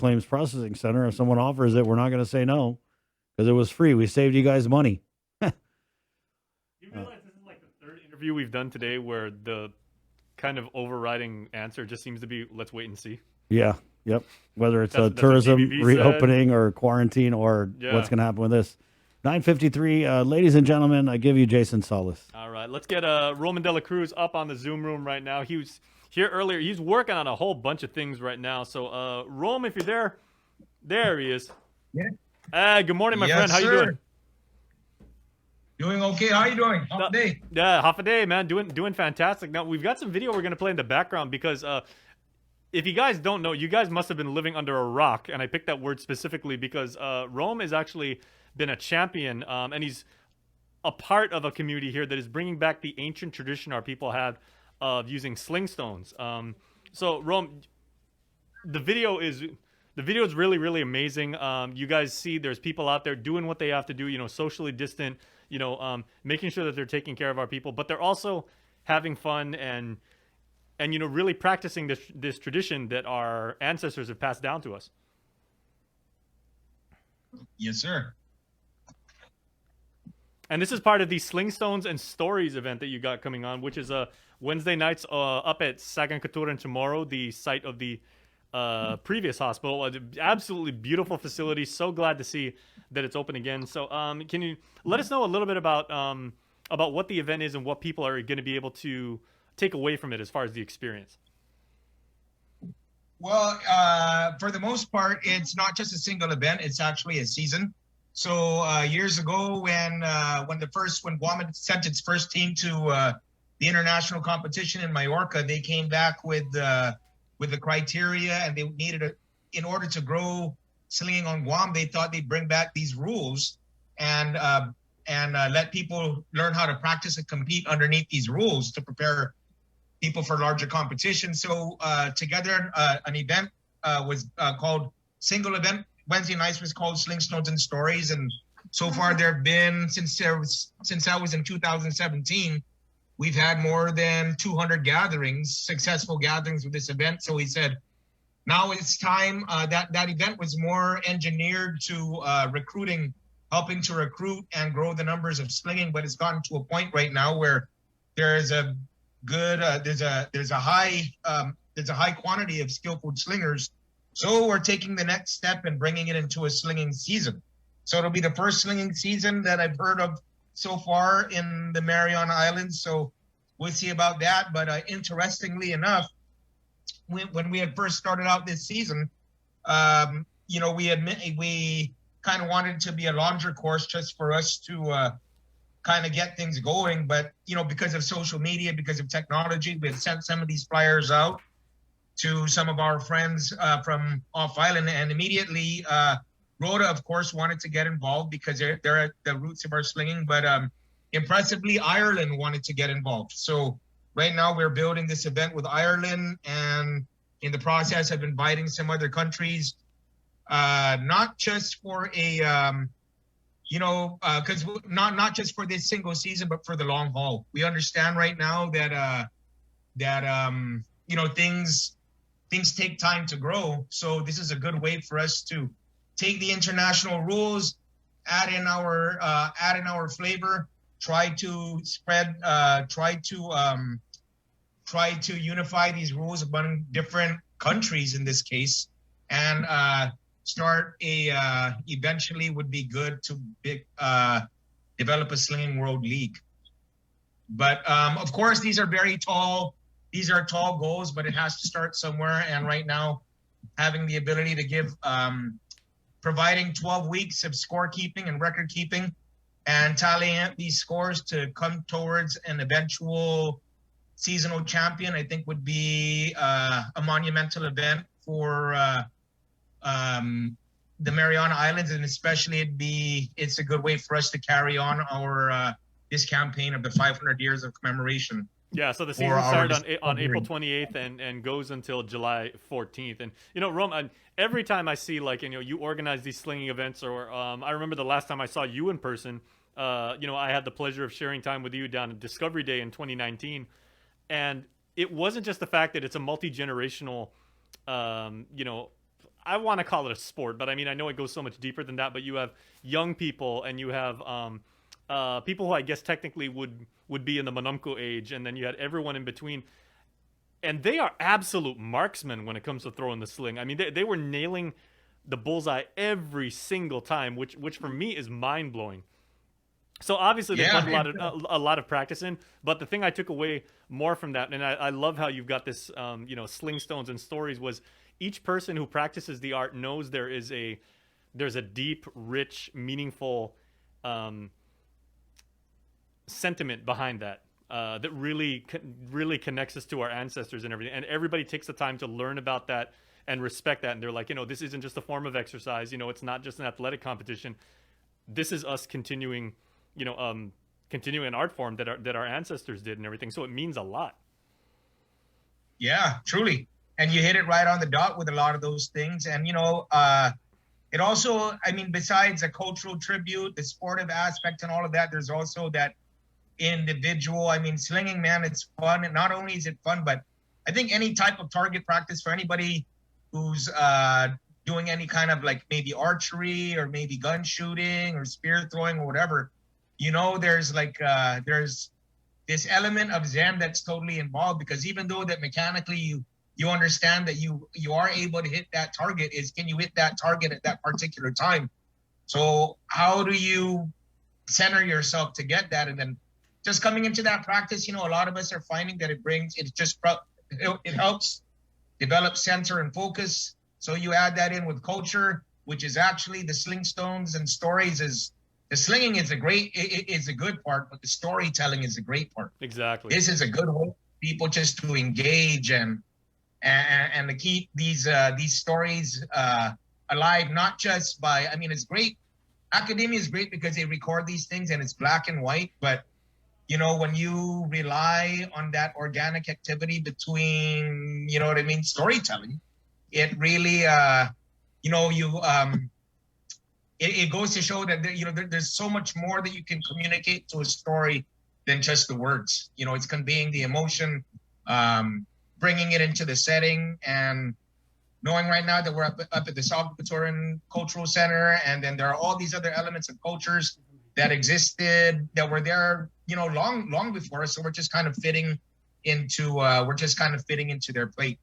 claims processing center. If someone offers it, we're not going to say no because it was free. We saved you guys money. You realize this is like the third interview we've done today where the kind of overriding answer just seems to be let's wait and see. Yeah. Yep. Whether it's a That's what tourism GBV said. reopening or quarantine or Yeah. what's going to happen with this. 9:53. Ladies and gentlemen, I give you Jason Solis. All right, let's get Roman Dela Cruz up on the Zoom room right now. He was here earlier. He's working on a whole bunch of things right now. So, Rome, if you're there he is. Yeah. Good morning, my Yes, friend. How you sir. doing? Doing okay. How you doing? Half day. Yeah, half a day, man. Doing fantastic. Now we've got some video we're gonna play in the background because if you guys don't know, you guys must have been living under a rock, and I picked that word specifically because Rome has actually been a champion, and he's a part of a community here that is bringing back the ancient tradition our people had of using sling stones. So Rome, the video is really, really amazing. You guys see there's people out there doing what they have to do, socially distant, making sure that they're taking care of our people, but they're also having fun and really practicing this tradition that our ancestors have passed down to us. Yes, sir. And this is part of the Sling Stones and Stories event that you got coming on, which is Wednesday nights up at Sagan Katuran tomorrow, the site of the previous hospital. Absolutely beautiful facility. So glad to see that it's open again. So can you let us know a little bit about what the event is and what people are going to be able to take away from it as far as the experience? Well, for the most part, it's not just a single event. It's actually a season. So years ago, when Guam had sent its first team to the international competition in Mallorca, they came back with the criteria, and they needed in order to grow slinging on Guam. They thought they'd bring back these rules and let people learn how to practice and compete underneath these rules to prepare people for larger competition. So together, an event was called single event. Wednesday nights was called Sling Stones and Stories, and so far there have been since I was in 2017, we've had more than 200 gatherings, successful gatherings with this event. So we said, now it's time. That event was more engineered to helping to recruit and grow the numbers of slinging, but it's gotten to a point right now where there's a good there's a high quantity of skillful slingers. So we're taking the next step and bringing it into a slinging season. So it'll be the first slinging season that I've heard of so far in the Mariana Islands. So we'll see about that. But interestingly enough, when we had first started out this season, we kind of wanted to be a launcher course just for us to kind of get things going. But, because of social media, because of technology, we had sent some of these flyers out to some of our friends from off island, and immediately Rhoda, of course, wanted to get involved because they're at the roots of our slinging. But impressively, Ireland wanted to get involved. So right now we're building this event with Ireland, and in the process of inviting some other countries, not just for because not just for this single season, but for the long haul. We understand right now that things take time to grow. So this is a good way for us to take the international rules, add in our flavor, try to unify these rules among different countries in this case, and start eventually would be good to develop a slinging world league. But of course, these are tall goals, but it has to start somewhere. And right now, having the ability to give, providing 12 weeks of scorekeeping and record keeping and tallying up these scores to come towards an eventual seasonal champion, I think would be a monumental event for the Mariana Islands, and especially it's a good way for us to carry on our this campaign of the 500 years of commemoration. Yeah, so the season started on April 28th and goes until July 14th. And, Rome, every time I see, you organize these slinging events, or I remember the last time I saw you in person, I had the pleasure of sharing time with you down at Discovery Day in 2019. And it wasn't just the fact that it's a multi-generational, I want to call it a sport, but I mean, I know it goes so much deeper than that. But you have young people, and you have people who I guess technically would be in the Manumko age, and then you had everyone in between. And they are absolute marksmen when it comes to throwing the sling. I mean, they were nailing the bullseye every single time, which for me is mind blowing. So obviously they put a lot of practice in, but the thing I took away more from that, and I love how you've got this, sling stones and stories, was each person who practices the art knows there's a deep, rich, meaningful sentiment behind that. That really connects us to our ancestors and everything. And everybody takes the time to learn about that and respect that. And they're like, this isn't just a form of exercise. It's not just an athletic competition. This is us continuing an art form that our ancestors did and everything. So it means a lot. Yeah, truly. And you hit it right on the dot with a lot of those things. And, it also, I mean, besides a cultural tribute, the sportive aspect and all of that, there's also that individual. I mean, slinging, man, it's fun. And not only is it fun, but I think any type of target practice for anybody who's doing any kind of like maybe archery or maybe gun shooting or spear throwing or whatever, there's like there's this element of Zen that's totally involved, because even though that mechanically you understand that you are able to hit that target, can you hit that target at that particular time? So how do you center yourself to get that? And then just coming into that practice, a lot of us are finding that it helps develop center and focus. So you add that in with culture, which is actually the sling stones and stories. The slinging is a good part, but the storytelling is a great part. Exactly. This is a good way for people just to engage and to keep these stories alive, not just by, I mean, it's great. Academia is great because they record these things and it's black and white, but when you rely on that organic activity between, storytelling, it really, it goes to show that, there's so much more that you can communicate to a story than just the words. It's conveying the emotion, bringing it into the setting, and knowing right now that we're up at the Salvatoran Cultural Center, and then there are all these other elements of cultures that existed, that were there, long before us. So we're just kind of fitting into their plate.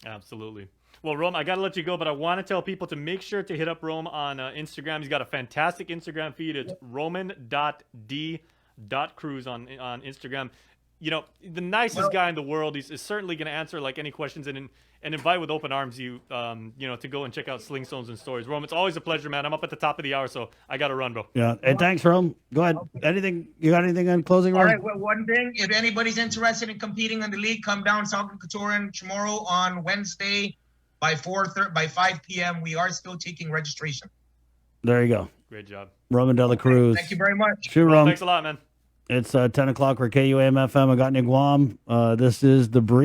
Absolutely. Well, Rome, I got to let you go, but I want to tell people to make sure to hit up Rome on Instagram. He's got a fantastic Instagram feed. It's roman.d.cruz on Instagram. The nicest guy in the world. He's certainly going to answer like any questions and invite with open arms you to go and check out Sling Stones and Stories. Rome, it's always a pleasure, man. I'm up at the top of the hour, so I got to run, bro. Yeah, and thanks, Rome. Go ahead. You got anything on closing, Rome? All right, well, one thing, if anybody's interested in competing in the league, come down Salvatoran tomorrow on Wednesday by 5 p.m. We are still taking registration. There you go. Great job. Roman Dela Cruz. Thank you very much. Shoot, Rome. Thanks a lot, man. It's 10 o'clock for KUAM FM. I got Guam. This is The Breeze.